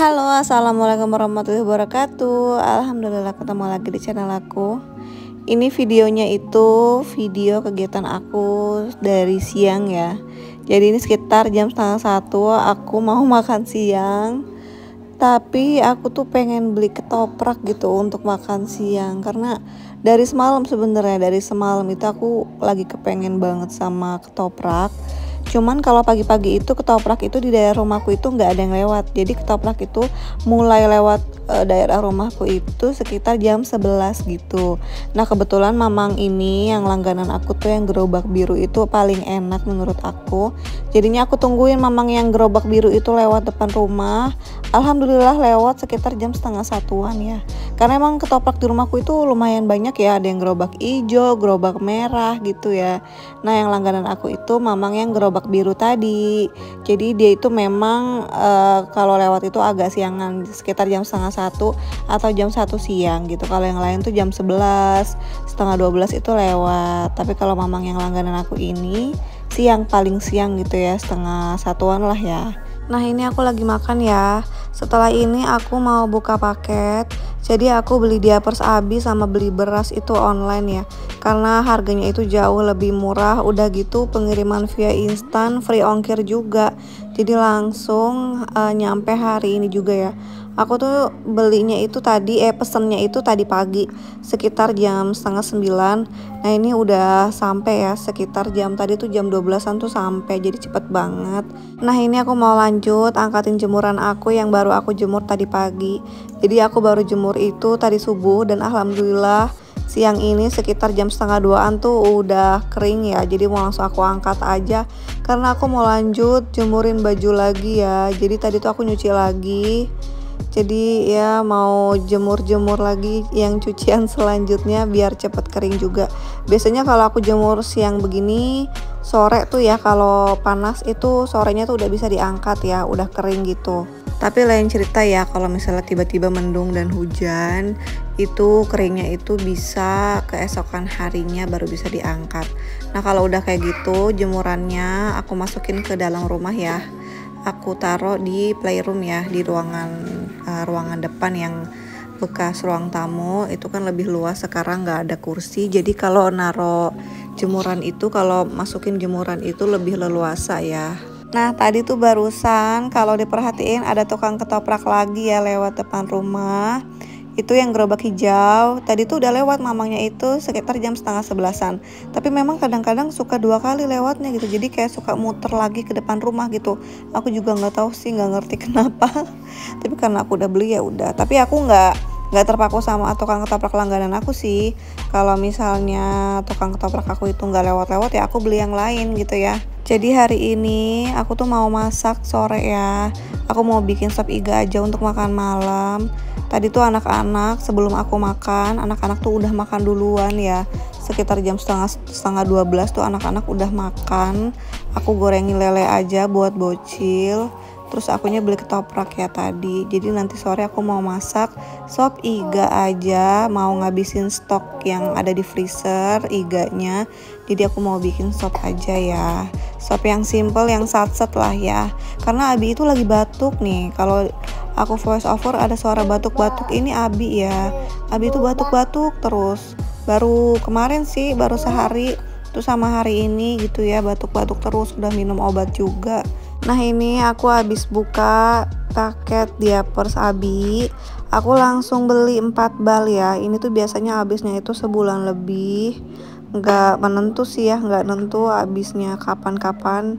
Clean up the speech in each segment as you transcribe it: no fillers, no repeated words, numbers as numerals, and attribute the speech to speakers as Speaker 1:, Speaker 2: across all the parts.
Speaker 1: Halo, assalamualaikum warahmatullahi wabarakatuh. Alhamdulillah ketemu lagi di channel aku. Ini videonya itu video kegiatan aku dari siang ya. Jadi ini sekitar jam setengah satu aku mau makan siang. Tapi aku tuh pengen beli ketoprak gitu untuk makan siang karena dari semalam sebenarnya dari semalam itu aku lagi kepengen banget sama ketoprak. Cuman kalau pagi-pagi itu ketoprak itu di daerah rumahku itu nggak ada yang lewat. Jadi ketoprak itu mulai lewat daerah rumahku itu sekitar jam 11 gitu. Nah kebetulan mamang ini yang langganan aku tuh yang gerobak biru itu paling enak menurut aku. Jadinya aku tungguin mamang yang gerobak biru itu lewat depan rumah. Alhamdulillah lewat sekitar jam setengah satuan ya. Karena emang ketoprak di rumahku itu lumayan banyak ya. Ada yang gerobak hijau, gerobak merah gitu ya. Nah yang langganan aku itu mamang yang gerobak biru tadi. Jadi dia itu memang kalau lewat itu agak siangan sekitar jam setengah satu atau jam 1 siang gitu. Kalau yang lain tuh jam 11 setengah 12 itu lewat. Tapi kalau mamang yang langganan aku ini siang, paling siang gitu ya, setengah satuan lah ya. Nah ini aku lagi makan ya. Setelah ini aku mau buka paket. Jadi aku beli diapers abi sama beli beras itu online ya. Karena harganya itu jauh lebih murah. Udah gitu pengiriman via instan, free ongkir juga. Jadi langsung nyampe hari ini juga ya. Aku tuh belinya itu tadi pesennya itu tadi pagi sekitar jam setengah 9. Nah ini udah sampai ya sekitar jam tadi tuh jam 12-an tuh sampai, jadi cepet banget. Nah ini aku mau lanjut angkatin jemuran aku yang baru aku jemur tadi pagi. Jadi aku baru jemur itu tadi subuh dan alhamdulillah siang ini sekitar jam setengah 2-an tuh udah kering ya. Jadi mau langsung aku angkat aja karena aku mau lanjut jemurin baju lagi ya. Jadi tadi tuh aku nyuci lagi. Jadi ya mau jemur-jemur lagi yang cucian selanjutnya biar cepet kering juga. Biasanya kalau aku jemur siang begini, sore tuh ya kalau panas itu sorenya tuh udah bisa diangkat ya, udah kering gitu. Tapi lain cerita ya kalau misalnya tiba-tiba mendung dan hujan, itu keringnya itu bisa keesokan harinya baru bisa diangkat. Nah kalau udah kayak gitu jemurannya aku masukin ke dalam rumah ya. Aku taruh di playroom ya, di ruangan depan yang bekas ruang tamu. Itu kan lebih luas, sekarang nggak ada kursi. Jadi kalau naro jemuran itu, kalau masukin jemuran itu lebih leluasa ya. Nah tadi tuh barusan kalau diperhatiin ada tukang ketoprak lagi ya lewat depan rumah. Itu yang gerobak hijau tadi tuh udah lewat mamangnya itu sekitar jam setengah 11-an. Tapi memang kadang-kadang suka 2 kali lewatnya gitu, jadi kayak suka muter lagi ke depan rumah gitu. Aku juga nggak tahu sih, nggak ngerti kenapa. Tapi karena aku udah beli ya udah. Tapi aku nggak terpaku sama tukang ketoprak langganan aku sih. Kalau misalnya tukang ketoprak aku itu nggak lewat-lewat ya aku beli yang lain gitu ya. Jadi hari ini aku tuh mau masak sore ya. Aku mau bikin sop iga aja untuk makan malam. Tadi tuh anak-anak sebelum aku makan, anak-anak tuh udah makan duluan ya. Sekitar jam setengah 12 tuh anak-anak udah makan. Aku gorengin lele aja buat bocil. Terus akunya beli ketoprak ya tadi. Jadi nanti sore aku mau masak sop iga aja, mau ngabisin stok yang ada di freezer iganya. Jadi aku mau bikin sop aja ya. Sop yang simple, yang satset lah ya. Karena Abi itu lagi batuk nih. Kalau aku voice over ada suara batuk-batuk, ini Abi ya. Abi itu batuk-batuk terus. Baru kemarin sih, baru sehari. Terus sama hari ini gitu ya, batuk-batuk terus. Udah minum obat juga. Nah ini aku habis buka paket diapers Abi. Aku langsung beli 4 bal ya. Ini tuh biasanya habisnya itu sebulan lebih. Nggak menentu sih ya, nggak nentu habisnya kapan-kapan.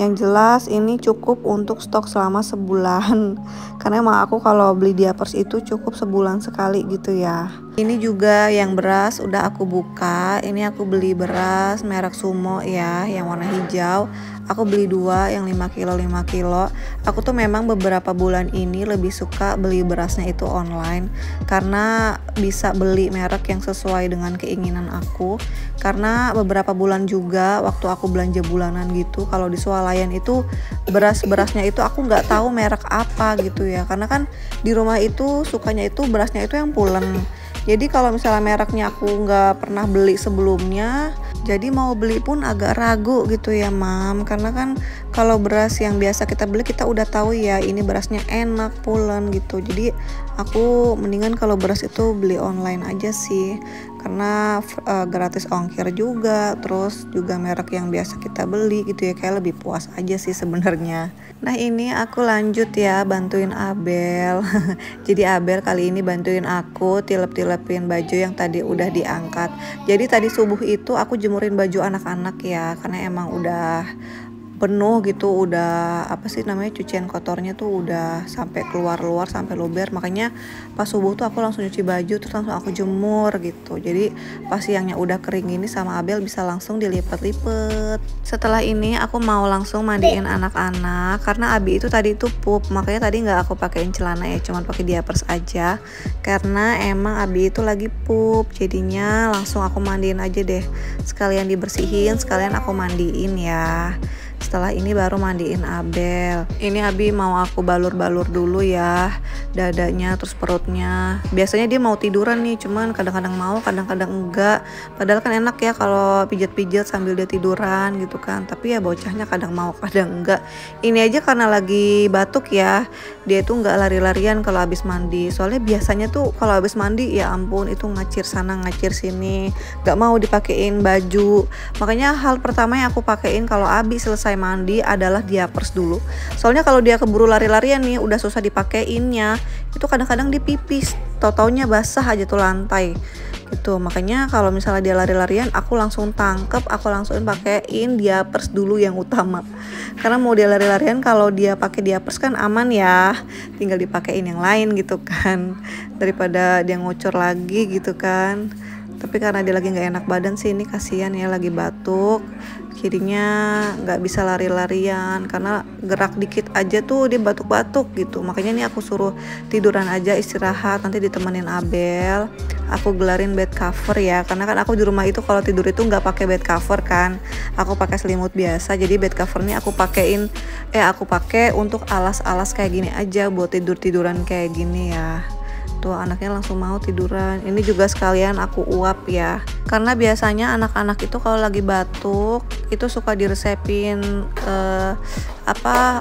Speaker 1: Yang jelas ini cukup untuk stok selama sebulan. Karena emang aku kalau beli diapers itu cukup sebulan sekali gitu ya. Ini juga yang beras udah aku buka. Ini aku beli beras merek Sumo ya, yang warna hijau. Aku beli 2 yang 5 kilo 5 kilo. Aku tuh memang beberapa bulan ini lebih suka beli berasnya itu online karena bisa beli merek yang sesuai dengan keinginan aku. Karena beberapa bulan juga waktu aku belanja bulanan gitu, kalau di swalayan itu berasnya itu aku nggak tahu merek apa gitu ya. Karena kan di rumah itu sukanya itu berasnya itu yang pulen. Jadi kalau misalnya mereknya aku nggak pernah beli sebelumnya, jadi mau beli pun agak ragu gitu ya Mam. Karena kan kalau beras yang biasa kita beli kita udah tahu ya ini berasnya enak, pulen gitu. Jadi aku mendingan kalau beras itu beli online aja sih. Karena gratis ongkir juga, terus juga merek yang biasa kita beli gitu ya, kayak lebih puas aja sih sebenarnya. Nah ini aku lanjut ya bantuin Abel. Jadi Abel kali ini bantuin aku tilep-tilepin baju yang tadi udah diangkat. Jadi tadi subuh itu aku jemurin baju anak-anak ya, karena emang udah penuh gitu, udah apa sih namanya, cucian kotornya tuh udah sampai keluar-luar sampai luber. Makanya pas subuh tuh aku langsung cuci baju terus langsung aku jemur gitu. Jadi pas siangnya udah kering ini sama Abel bisa langsung dilipat-lipat. Setelah ini aku mau langsung mandiin anak-anak karena Abi itu tadi tuh pup. Makanya tadi nggak aku pakein celana ya, cuman pakai diapers aja. Karena emang Abi itu lagi pup. Jadinya langsung aku mandiin aja deh. Sekalian dibersihin, sekalian aku mandiin ya. Setelah ini baru mandiin Abel. Ini Abi mau aku balur-balur dulu ya dadanya terus perutnya. Biasanya dia mau tiduran nih, cuman kadang-kadang mau, kadang-kadang enggak. Padahal kan enak ya kalau pijat-pijat sambil dia tiduran gitu kan. Tapi ya bocahnya kadang mau, kadang enggak. Ini aja karena lagi batuk ya, dia tuh enggak lari-larian kalau habis mandi. Soalnya biasanya tuh kalau habis mandi ya ampun itu ngacir sana ngacir sini, enggak mau dipakein baju. Makanya hal pertama yang aku pakein kalau Abi selesai mandi adalah diapers dulu. Soalnya kalau dia keburu lari-larian nih udah susah dipakeinnya. Itu kadang-kadang dipipis, tau-taunya basah aja tuh lantai gitu. Makanya kalau misalnya dia lari-larian aku langsung tangkep, aku langsung pakein diapers dulu yang utama. Karena mau dia lari-larian kalau dia pakai diapers kan aman ya, tinggal dipakein yang lain gitu kan, daripada dia ngocor lagi gitu kan. Tapi karena dia lagi nggak enak badan sih, ini kasihan ya lagi batuk, jadinya nggak bisa lari-larian karena gerak dikit aja tuh dia batuk-batuk gitu. Makanya nih aku suruh tiduran aja, istirahat, nanti ditemenin Abel. Aku gelarin bed cover ya, karena kan aku di rumah itu kalau tidur itu nggak pakai bed cover kan, aku pakai selimut biasa. Jadi bed cover ini aku pakai untuk alas-alas kayak gini aja buat tiduran kayak gini ya. Tuh anaknya langsung mau tiduran. Ini juga sekalian aku uap ya, karena biasanya anak-anak itu kalau lagi batuk itu suka diresepin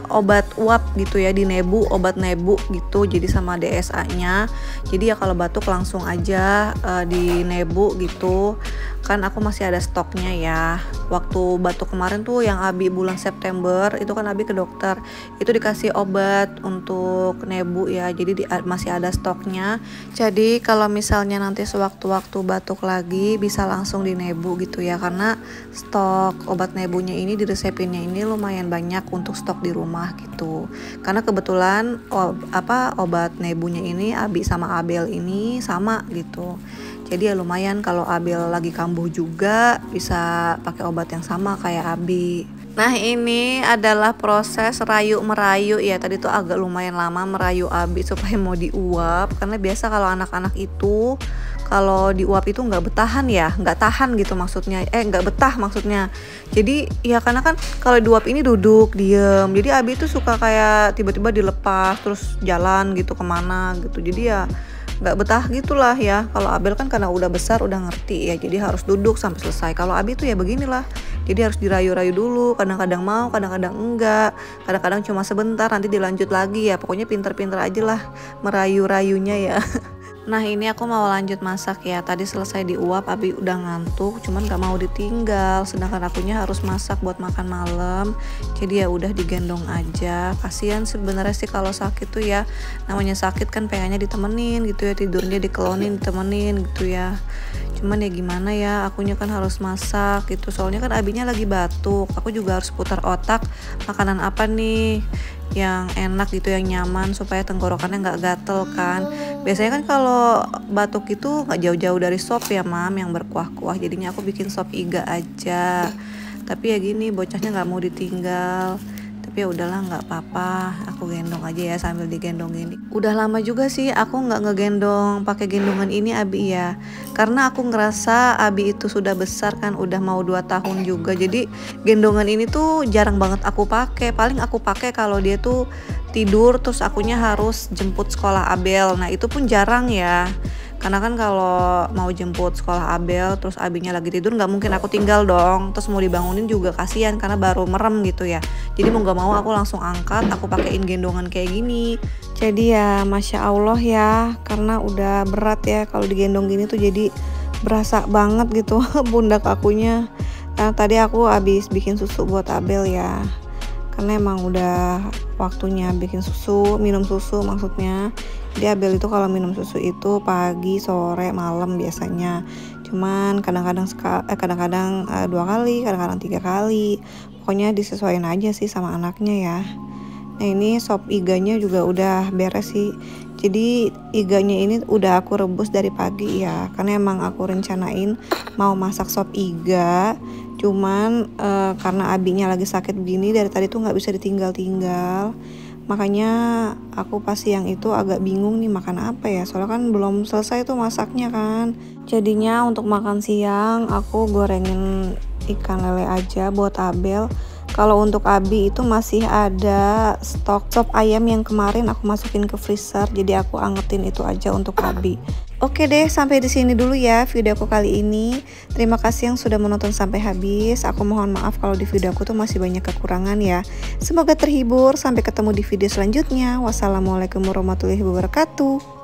Speaker 1: obat uap gitu ya, di nebu, obat nebu gitu. Jadi sama DSA nya, jadi ya kalau batuk langsung aja di nebu gitu kan. Aku masih ada stoknya ya. Waktu batuk kemarin tuh yang Abi bulan September itu kan Abi ke dokter, itu dikasih obat untuk nebu ya, jadi masih ada stoknya. Jadi kalau misalnya nanti sewaktu-waktu batuk lagi bisa langsung di nebu gitu ya, karena stok obat nebunya ini diresepinnya ini lumayan banyak untuk stok di rumah gitu. Karena kebetulan obat nebunya ini Abi sama Abel ini sama gitu. Jadi ya lumayan kalau Abel lagi kambuh juga bisa pakai obat yang sama kayak Abi. Nah ini adalah proses rayu merayu ya. Tadi tuh agak lumayan lama merayu Abi supaya mau diuap. Karena biasa kalau anak-anak itu kalau diuap itu nggak betahan ya, nggak tahan gitu maksudnya. Nggak betah maksudnya. Jadi ya karena kan kalau diuap ini duduk diem. Jadi Abi tuh suka kayak tiba-tiba dilepas terus jalan gitu kemana gitu. Jadi ya nggak betah gitulah ya. Kalau Abel kan karena udah besar udah ngerti ya, jadi harus duduk sampai selesai. Kalau Abi tuh ya beginilah, jadi harus dirayu-rayu dulu, kadang-kadang mau, kadang-kadang enggak, kadang-kadang cuma sebentar nanti dilanjut lagi ya. Pokoknya pinter-pinter aja lah merayu-rayunya ya. Nah ini aku mau lanjut masak ya. Tadi selesai diuap, Abi udah ngantuk, cuman gak mau ditinggal. Sedangkan akunya harus masak buat makan malam. Jadi ya udah digendong aja. Kasihan sebenarnya sih kalau sakit tuh ya. Namanya sakit kan pengennya ditemenin gitu ya, tidurnya dikelonin ditemenin gitu ya. Cuman ya gimana ya, akunya kan harus masak gitu. Soalnya kan Abinya lagi batuk. Aku juga harus putar otak makanan apa nih yang enak gitu, yang nyaman supaya tenggorokannya nggak gatel kan. Biasanya kan kalau batuk itu nggak jauh-jauh dari sop ya Mam, yang berkuah-kuah. Jadinya aku bikin sop iga aja. Tapi ya gini, bocahnya nggak mau ditinggal. Tapi ya udahlah, nggak apa-apa, aku gendong aja ya sambil digendong ini. Udah lama juga sih aku nggak ngegendong pakai gendongan ini Abi ya, karena aku ngerasa Abi itu sudah besar kan, udah mau 2 tahun juga. Jadi gendongan ini tuh jarang banget aku pakai. Paling aku pakai kalau dia tuh tidur terus akunya harus jemput sekolah Abel. Nah itu pun jarang ya, Karena kan kalau mau jemput sekolah Abel terus Abinya lagi tidur nggak mungkin aku tinggal dong. Terus mau dibangunin juga kasihan karena baru merem gitu ya. Jadi mau nggak mau aku langsung angkat, aku pakein gendongan kayak gini. Jadi ya Masya Allah ya, karena udah berat ya kalau digendong gini tuh, jadi berasa banget gitu pundak akunya. Nah, tadi aku habis bikin susu buat Abel ya, karena emang udah waktunya bikin susu, minum susu maksudnya. Jadi Abel itu kalau minum susu itu pagi, sore, malam biasanya. Cuman kadang-kadang 2 kali, kadang-kadang 3 kali. Pokoknya disesuaikan aja sih sama anaknya ya. Nah, ini sop iganya juga udah beres sih. Jadi iganya ini udah aku rebus dari pagi ya, karena emang aku rencanain mau masak sop iga. Cuman karena Abinya lagi sakit begini dari tadi tuh nggak bisa ditinggal-tinggal. Makanya aku pas siang itu agak bingung nih makan apa ya, soalnya kan belum selesai tuh masaknya kan. Jadinya untuk makan siang aku gorengin ikan lele aja buat Abel. Kalau untuk Abi itu masih ada stok sop ayam yang kemarin aku masukin ke freezer, jadi aku angetin itu aja untuk Abi. Oke deh, sampai di sini dulu ya video aku kali ini. Terima kasih yang sudah menonton sampai habis. Aku mohon maaf kalau di video aku tuh masih banyak kekurangan ya. Semoga terhibur. Sampai ketemu di video selanjutnya. Wassalamualaikum warahmatullahi wabarakatuh.